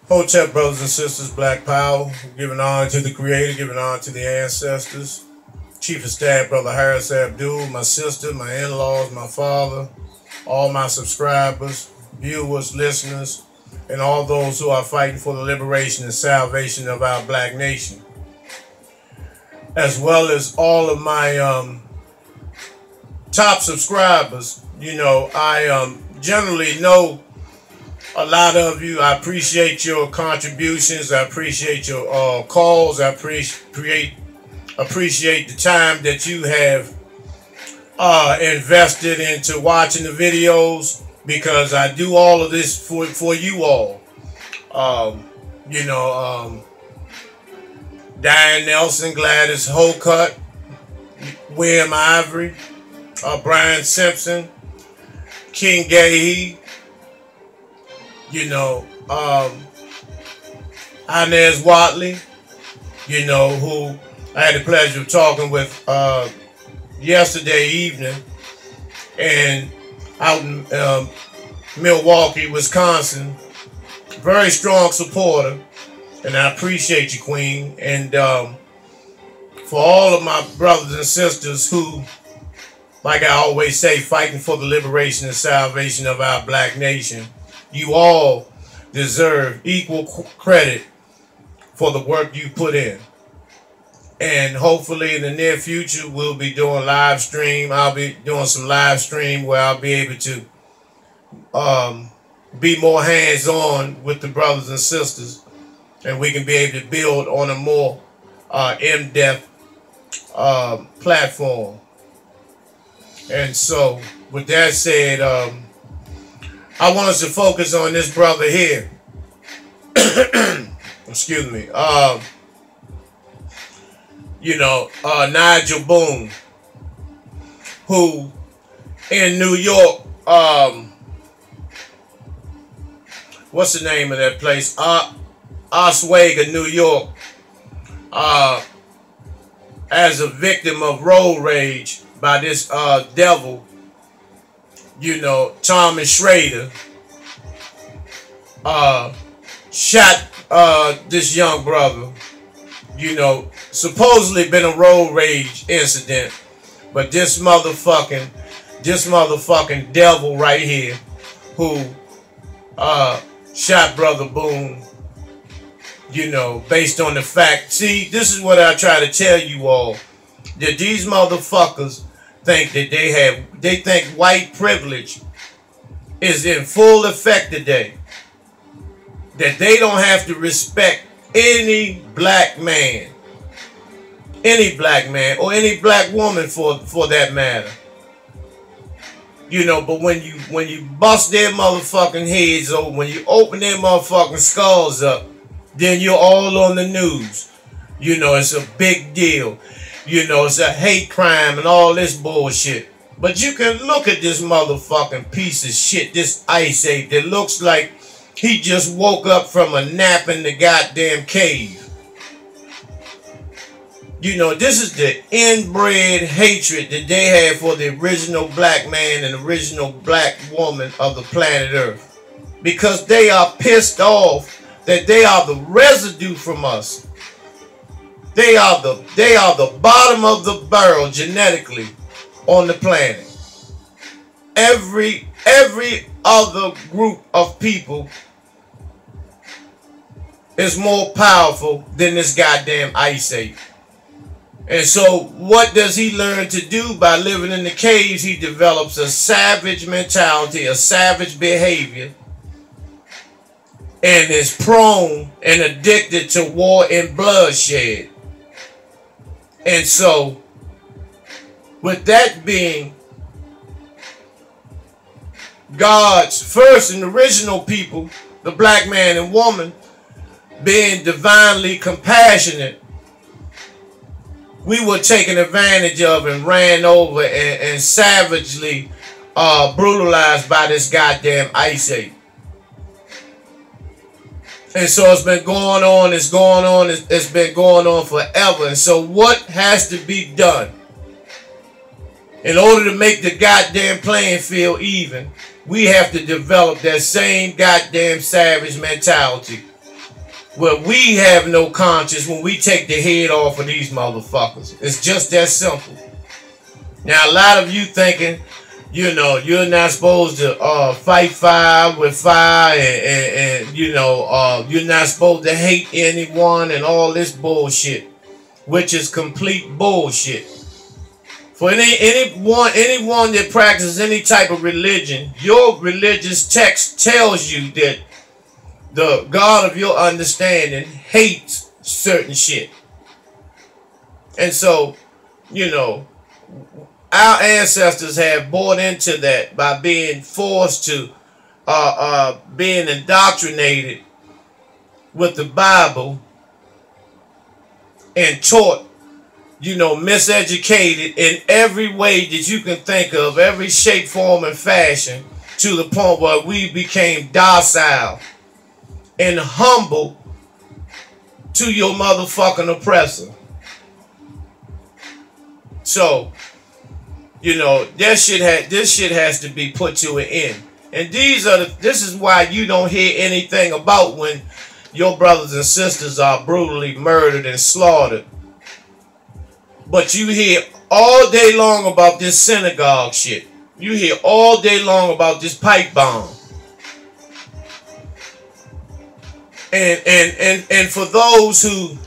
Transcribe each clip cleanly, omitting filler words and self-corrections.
Hotep brothers and sisters, Black Power, giving honor to the Creator, giving honor to the ancestors. Chief of Staff, Brother Harris Abdul, my sister, my in-laws, my father, all my subscribers, viewers, listeners, and all those who are fighting for the liberation and salvation of our black nation. As well as all of my top subscribers. You know, I generally know a lot of you. I appreciate your contributions. I appreciate your calls. I appreciate the time that you have invested into watching the videos, because I do all of this for you all. Diane Nelson, Gladys Holcutt, William Ivory, Brian Simpson, King Gay, Inez Watley, who I had the pleasure of talking with yesterday evening, and out in Milwaukee, Wisconsin. Very strong supporter, and I appreciate you, Queen. And for all of my brothers and sisters who, like I always say, fighting for the liberation and salvation of our black nation, you all deserve equal credit for the work you put in. And hopefully in the near future, we'll be doing live stream. I'll be doing some live stream where I'll be able to be more hands-on with the brothers and sisters, and we can be able to build on a more in-depth platform. And so, with that said, I want us to focus on this brother here. Excuse me. Nigel Boone, who in New York, what's the name of that place? Oswego, New York, as a victim of road rage by this devil, Thomas Schrader, shot this young brother. Supposedly been a road rage incident, but this motherfucking devil right here, who shot Brother Boone, based on the fact. See, this is what I try to tell you all, that these motherfuckers think that they think white privilege is in full effect today, that they don't have to respect any black man, or any black woman for that matter. But when you bust their motherfucking heads open, when you open their motherfucking skulls up, then you're all on the news. It's a big deal. It's a hate crime and all this bullshit. But you can look at this motherfucking piece of shit, this Ice Ape, that looks like he just woke up from a nap in the goddamn cave. This is the inbred hatred that they have for the original black man and original black woman of the planet Earth. Because they are pissed off that they are the residue from us. They are the bottom of the barrel genetically on the planet. Every other group of people is more powerful than this goddamn Ice Ape. And so what does he learn to do by living in the caves? He develops a savage mentality, a savage behavior, and is prone and addicted to war and bloodshed. And so, with that being God's first and original people, the black man and woman, being divinely compassionate, we were taken advantage of and ran over and savagely brutalized by this goddamn Ice Ape. And so it's been going on, it's been going on forever. And so what has to be done in order to make the goddamn playing field even? We have to develop that same goddamn savage mentality. Well, we have no conscience when we take the head off of these motherfuckers. It's just that simple. Now, a lot of you thinking, you know, you're not supposed to fight fire with fire, and you know, you're not supposed to hate anyone and all this bullshit, which is complete bullshit. For anyone that practices any type of religion, your religious text tells you that the God of your understanding hates certain shit. And so, you know, our ancestors have bought into that by being forced to being indoctrinated with the Bible and taught, you know, miseducated in every way that you can think of, every shape, form, and fashion, to the point where we became docile and humble to your motherfucking oppressor. So, you know, this shit has to be put to an end. And this is why you don't hear anything about when your brothers and sisters are brutally murdered and slaughtered. But you hear all day long about this synagogue shit. You hear all day long about this pipe bomb. And for those who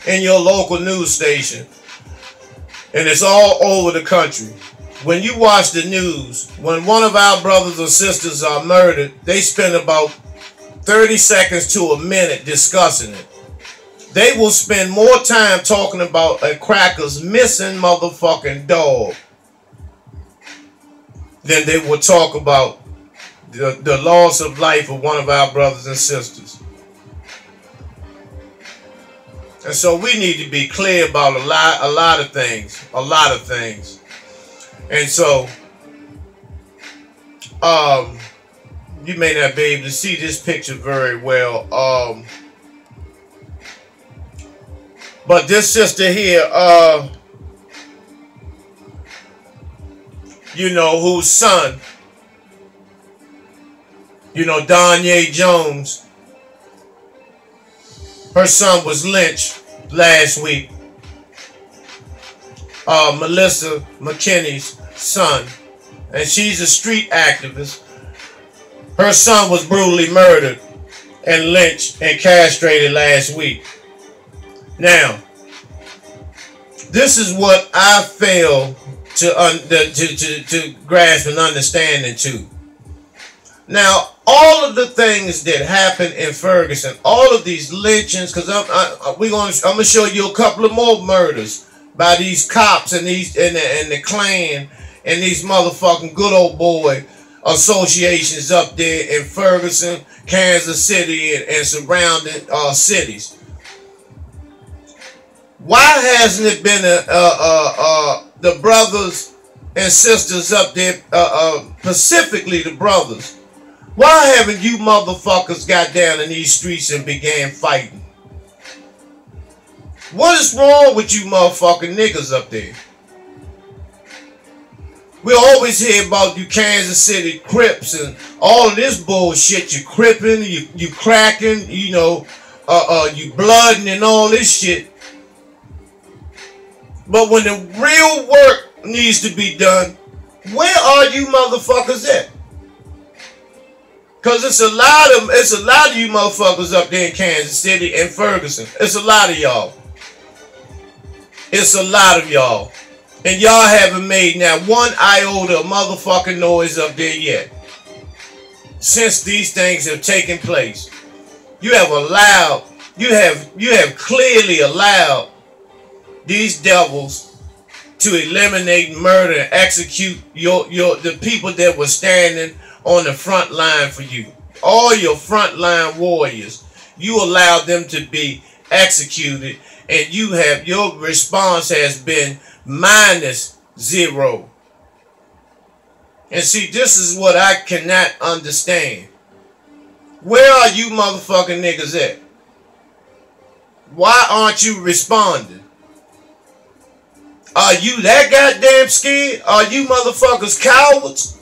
in your local news station, and it's all over the country, when you watch the news, when one of our brothers or sisters are murdered, they spend about 30 seconds to a minute discussing it. They will spend more time talking about a cracker's missing motherfucking dog than they will talk about the loss of life of one of our brothers and sisters. And so we need to be clear about a lot of things. And so you may not be able to see this picture very well. But this sister here, you know, whose son, you know, Donye Jones, her son was lynched last week. Melissa McKinney's son, and she's a street activist. Her son was brutally murdered and lynched and castrated last week. Now, this is what I fail to grasp and understand into. Now, all of the things that happened in Ferguson, all of these lynchings, because I'm gonna show you a couple of more murders by these cops and the Klan and these motherfucking good old boy associations up there in Ferguson, Kansas City, and surrounding cities. Why hasn't it been the brothers and sisters up there, specifically the brothers? Why haven't you motherfuckers got down in these streets and began fighting? What is wrong with you motherfucking niggas up there? We always hear about you Kansas City Crips and all of this bullshit. You cripping, you cracking, you know, you blooding and all this shit. But when the real work needs to be done, where are you motherfuckers at? Cause it's a lot of you motherfuckers up there in Kansas City and Ferguson. It's a lot of y'all. It's a lot of y'all. And y'all haven't made not one iota of motherfucking noise up there yet. Since these things have taken place. You have allowed, you have clearly allowed these devils to eliminate, murder, and execute the people that were standing on the front line for you. All your frontline warriors, you allowed them to be executed, and your response has been -0. And see, this is what I cannot understand. Where are you motherfucking niggas at? Why aren't you responding? Are you that goddamn scared? Are you motherfuckers cowards?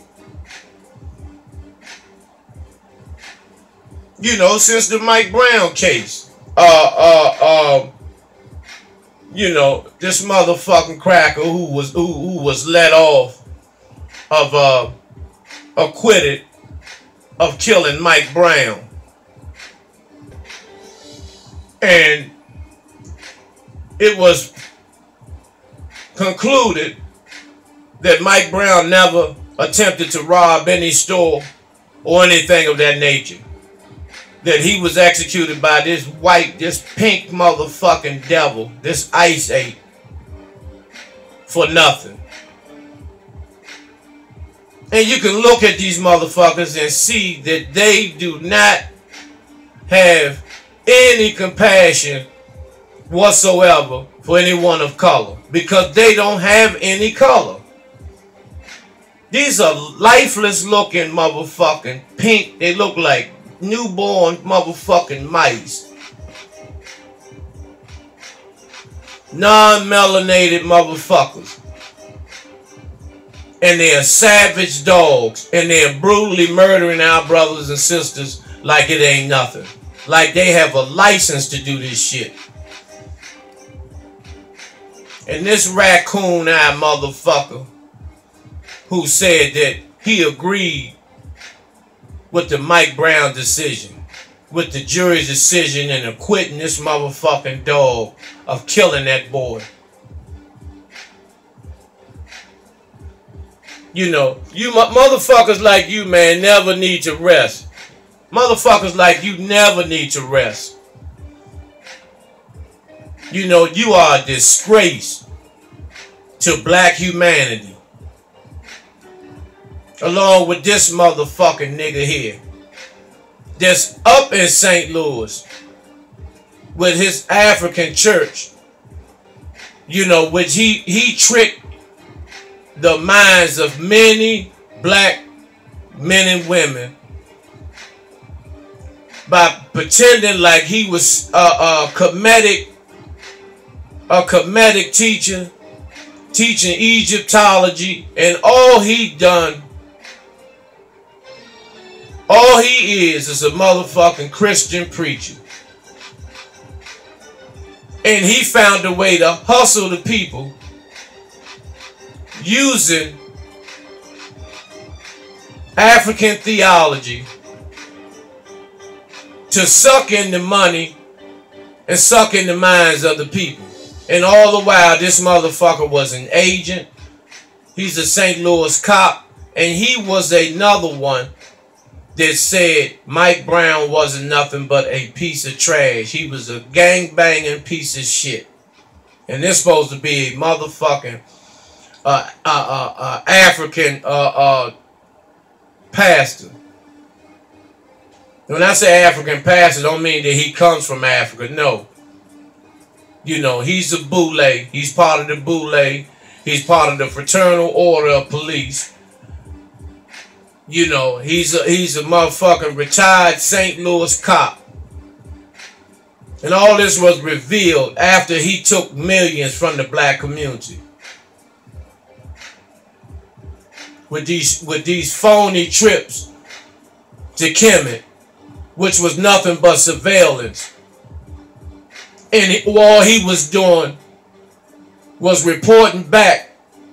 You know, since the Mike Brown case. You know, this motherfucking cracker who was let off of acquitted of killing Mike Brown. And it was concluded that Mike Brown never attempted to rob any store or anything of that nature. That he was executed by this pink motherfucking devil, this Ice 8, for nothing. And you can look at these motherfuckers and see that they do not have any compassion whatsoever for anyone of color, because they don't have any color. These are lifeless looking motherfucking pink. They look like newborn motherfucking mice. Non-melanated motherfuckers. And they're savage dogs. And they're brutally murdering our brothers and sisters like it ain't nothing. Like they have a license to do this shit. And this raccoon-eyed motherfucker who said that he agreed with the Mike Brown decision, with the jury's decision in acquitting this motherfucking dog of killing that boy. You know, you motherfuckers like you, man, never need to rest. Motherfuckers like you never need to rest. You know, you are a disgrace to black humanity. Along with this motherfucking nigga here, that's up in St. Louis with his African church, you know, which he tricked the minds of many black men and women by pretending like he was a Kemetic teacher, teaching Egyptology, and all he is a motherfucking Christian preacher. And he found a way to hustle the people using African theology to suck in the money and suck in the minds of the people. And all the while, this motherfucker was an agent. He's a St. Louis cop. And he was another one that said Mike Brown wasn't nothing but a piece of trash. He was a gang-banging piece of shit. And they're supposed to be a motherfucking African pastor. When I say African pastor, don't mean that he comes from Africa. No. You know, he's a boule. He's part of the boule. He's part of the Fraternal Order of Police. You know, he's a motherfucking retired St. Louis cop. And all this was revealed after he took millions from the black community. With these phony trips to Kemet, which was nothing but surveillance. And all he was doing was reporting back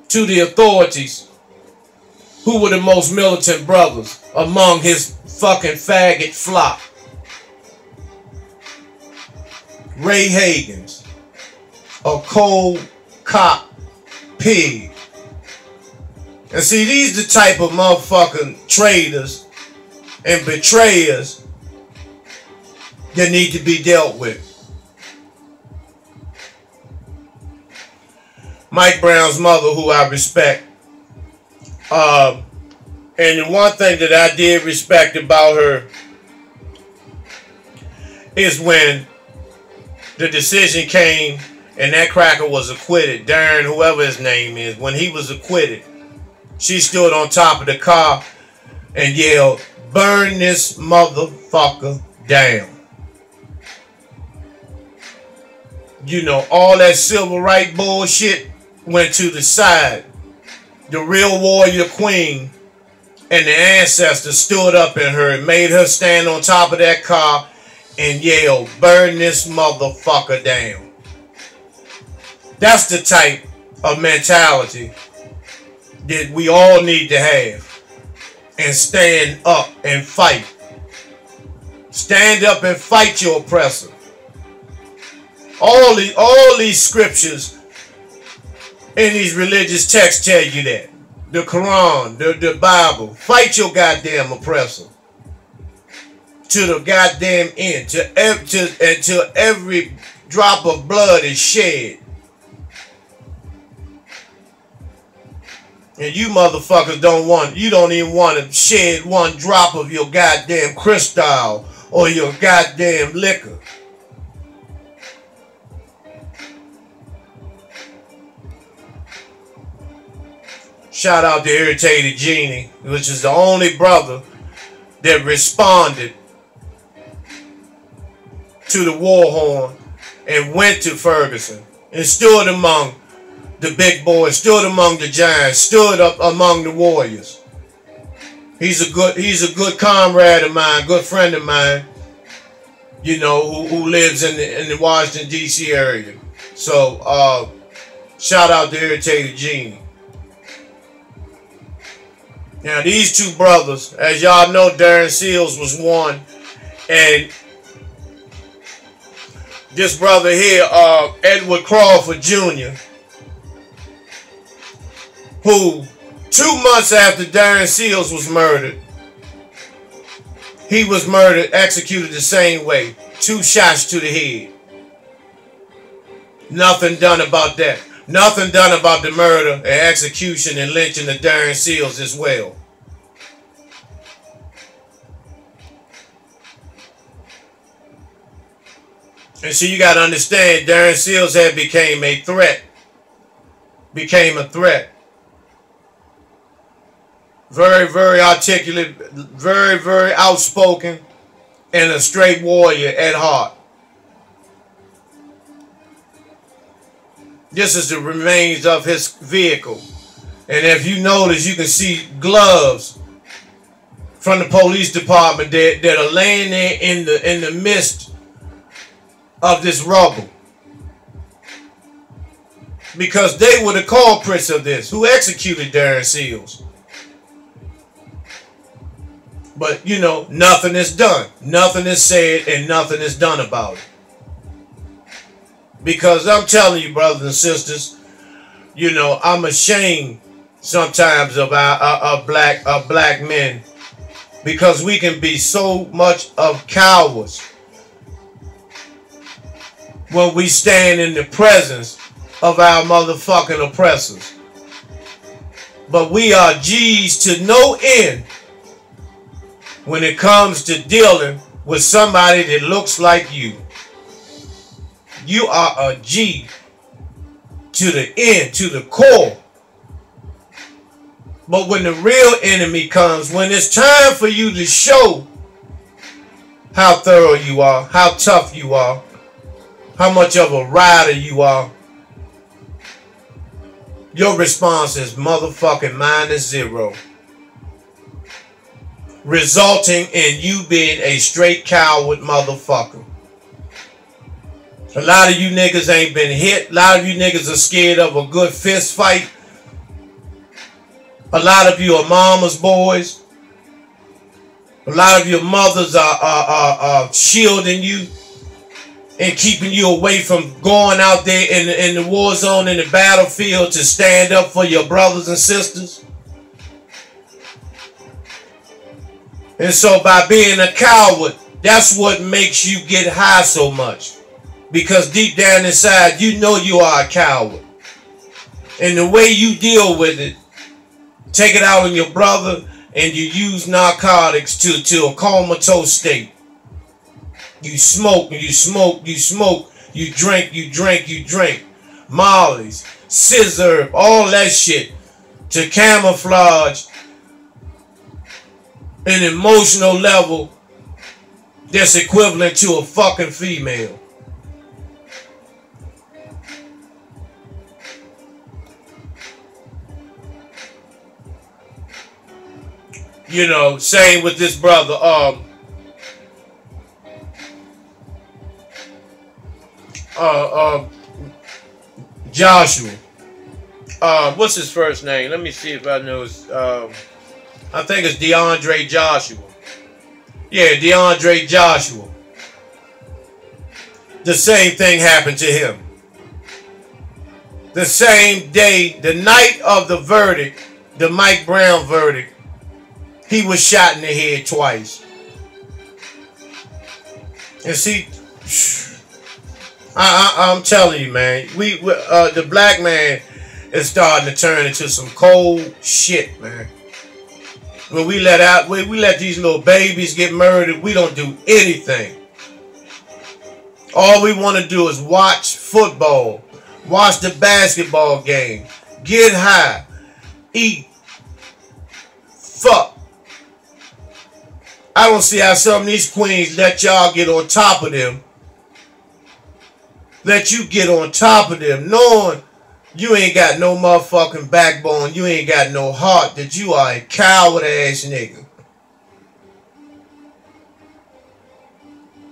to the authorities who were the most militant brothers among his fucking faggot flock. Ray Hagans, a cold cop pig. And see, these the type of motherfucking traitors and betrayers that need to be dealt with. Mike Brown's mother, who I respect, and the one thing that I did respect about her is when the decision came and that cracker was acquitted, Darren, whoever his name is, when he was acquitted, she stood on top of the car and yelled, "Burn this motherfucker down." You know, all that civil rights bullshit went to the side. The real warrior queen And the ancestors stood up in her and made her stand on top of that car and yell, "Burn this motherfucker down." That's the type of mentality that we all need to have. And stand up and fight. Stand up and fight your oppressor. All these scriptures in these religious texts tell you that. The Quran, the Bible. Fight your goddamn oppressor. To the goddamn end. Until every drop of blood is shed. And you motherfuckers you don't even want to shed one drop of your goddamn crystal or your goddamn liquor. Shout out to Irritated Genie, which is the only brother that responded to the war horn and went to Ferguson and stood among the big boys, stood among the giants, stood up among the warriors. He's a good comrade of mine, good friend of mine, you know, who lives in the Washington D.C. area. So shout out to Irritated Genie. Now these two brothers, as y'all know, Darren Seals was one, and this brother here, Edward Crawford Jr., who 2 months after Darren Seals was murdered, he was murdered, executed the same way. 2 shots to the head. Nothing done about that. Nothing done about the murder and execution and lynching of Darren Seals as well. And so you got to understand, Darren Seals had became a threat. Very, very articulate, very, very outspoken, and a straight warrior at heart. This is the remains of his vehicle. And if you notice, you can see gloves from the police department that are laying there in the midst of this rubble. Because they were the culprits of this, who executed Darren Seals. But, you know, nothing is done. Nothing is said and nothing is done about it. Because I'm telling you, brothers and sisters, you know, I'm ashamed sometimes of our black men. Because we can be so much of cowards when we stand in the presence of our motherfucking oppressors. But we are G's to no end when it comes to dealing with somebody that looks like you. You are a G to the end, to the core. But when the real enemy comes, when it's time for you to show how thorough you are, how tough you are, how much of a rider you are, your response is motherfucking -0. Resulting in you being a straight coward motherfucker. A lot of you niggas ain't been hit. A lot of you niggas are scared of a good fist fight. A lot of you are mama's boys. A lot of your mothers are shielding you and keeping you away from going out there in the war zone, in the battlefield, to stand up for your brothers and sisters. And so by being a coward, that's what makes you get high so much. Because deep down inside, you know you are a coward. And the way you deal with it, take it out on your brother, and you use narcotics to a comatose state. You smoke, you smoke, you smoke. You drink, you drink, you drink. Mollies, scissor, all that shit to camouflage an emotional level that's equivalent to a fucking female. You know, same with this brother, Joshua. What's his first name? Let me see if I know his, I think it's DeAndre Joshua. Yeah, DeAndre Joshua. The same thing happened to him. The same day, the night of the verdict, the Mike Brown verdict, he was shot in the head twice. And see, I'm telling you, man, the black man is starting to turn into some cold shit, man. When we let these little babies get murdered, we don't do anything. All we want to do is watch football, watch the basketball game, get high, eat, fuck. I don't see how some of these queens let y'all get on top of them. Let you get on top of them, knowing you ain't got no motherfucking backbone, you ain't got no heart, that you are a coward ass nigga.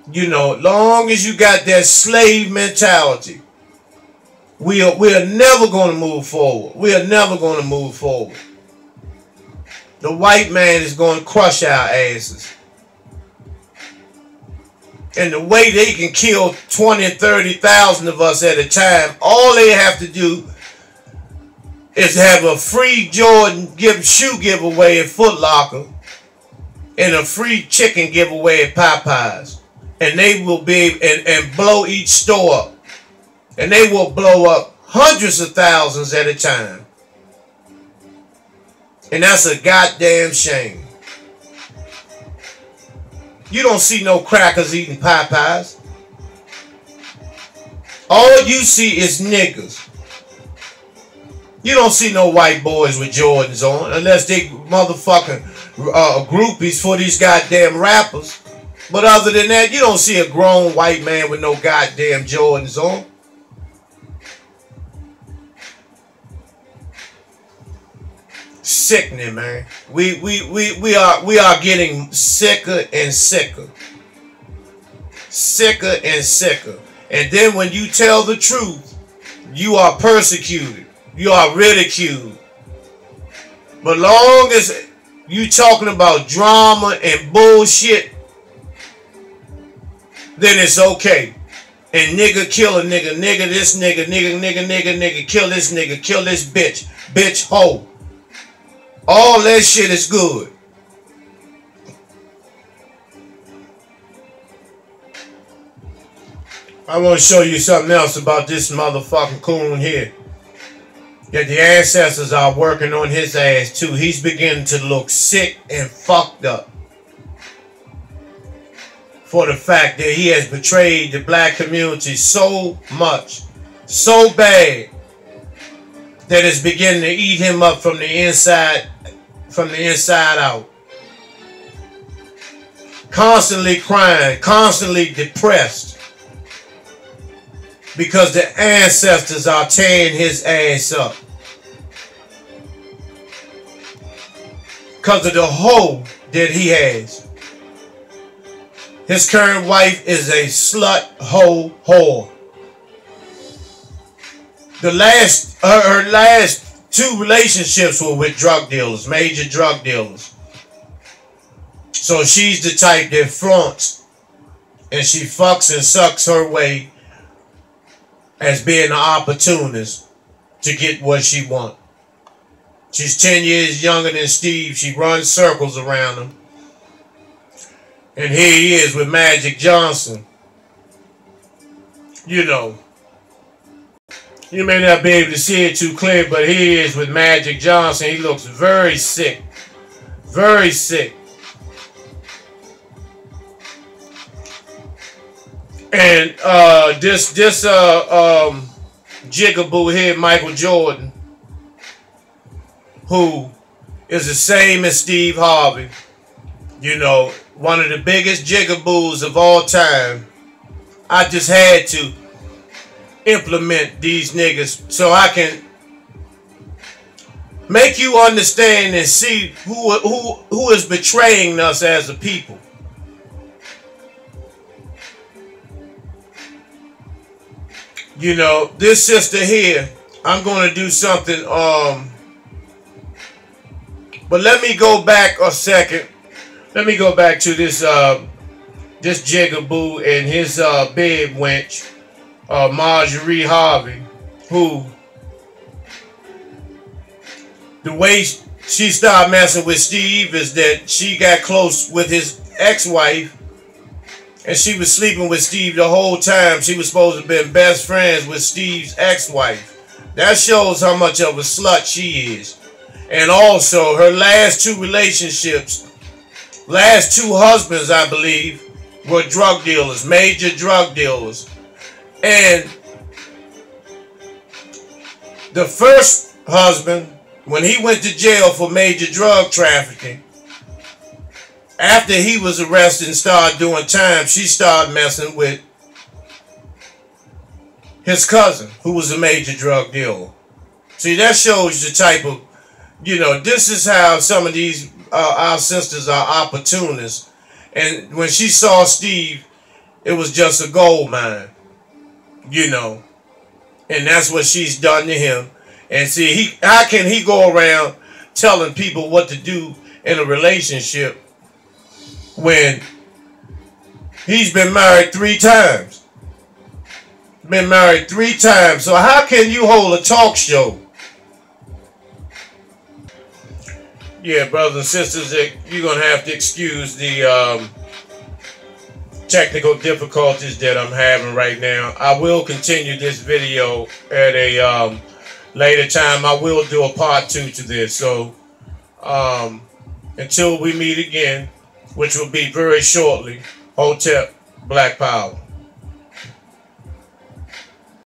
You know, long as you got that slave mentality, we are never going to move forward. We are never going to move forward. The white man is going to crush our asses. And the way they can kill 20 and 30,000 of us at a time, all they have to do is have a free Jordan shoe giveaway at Foot Locker and a free chicken giveaway at Popeyes. And they will be and blow each store up. And they will blow up hundreds of thousands at a time. And that's a goddamn shame. You don't see no crackers eating Popeyes. All you see is niggas. You don't see no white boys with Jordans on unless they motherfucking groupies for these goddamn rappers. But other than that, you don't see a grown white man with no goddamn Jordans on. Sickening, man. We are getting sicker and sicker. Sicker and sicker. And then when you tell the truth, you are persecuted. You are ridiculed. But long as you talking about drama and bullshit, then it's okay. And nigga kill a nigga, nigga this nigga, nigga, kill this nigga, kill this bitch, bitch hoe. All that shit is good. I want to show you something else about this motherfucking coon here. That the ancestors are working on his ass too. He's beginning to look sick and fucked up. For the fact that he has betrayed the black community so much, so bad, that it's beginning to eat him up from the inside out. Constantly crying, constantly depressed, because the ancestors are tearing his ass up. Because of the hoe that he has. His current wife is a slut, hoe, whore. Her last two relationships were with drug dealers, major drug dealers. So she's the type that flaunts and she fucks and sucks her way as being an opportunist to get what she wants. She's 10 years younger than Steve. She runs circles around him. And here he is with Magic Johnson. You know. You may not be able to see it too clear, but here he is with Magic Johnson. He looks very sick. Very sick. And this jigaboo here, Michael Jordan, who is the same as Steve Harvey. You know, one of the biggest jigaboos of all time. I just had to implement these niggas so I can make you understand and see who is betraying us as a people. You know, this sister here, I'm going to do something, but let me go back a second. Let me go back to this jigaboo and his bed wench, Marjorie Harvey, who, the way she started messing with Steve is that she got close with his ex-wife, and she was sleeping with Steve the whole time. She was supposed to have been best friends with Steve's ex-wife. That shows how much of a slut she is. And also, her last two relationships, last two husbands, I believe, were drug dealers, major drug dealers. And the first husband, when he went to jail for major drug trafficking, after he was arrested and started doing time, she started messing with his cousin, who was a major drug dealer. See, that shows the type of, you know, this is how some of these, our sisters are opportunists. And when she saw Steve, it was just a gold mine, you know. And that's what she's done to him. And see, how can he go around telling people what to do in a relationship when he's been married 3 times? Been married 3 times. So how can you hold a talk show? Yeah, brothers and sisters, you're going to have to excuse the technical difficulties that I'm having right now. I will continue this video at a later time. I will do a part 2 to this. So until we meet again, which will be very shortly, Hotep, Black Power.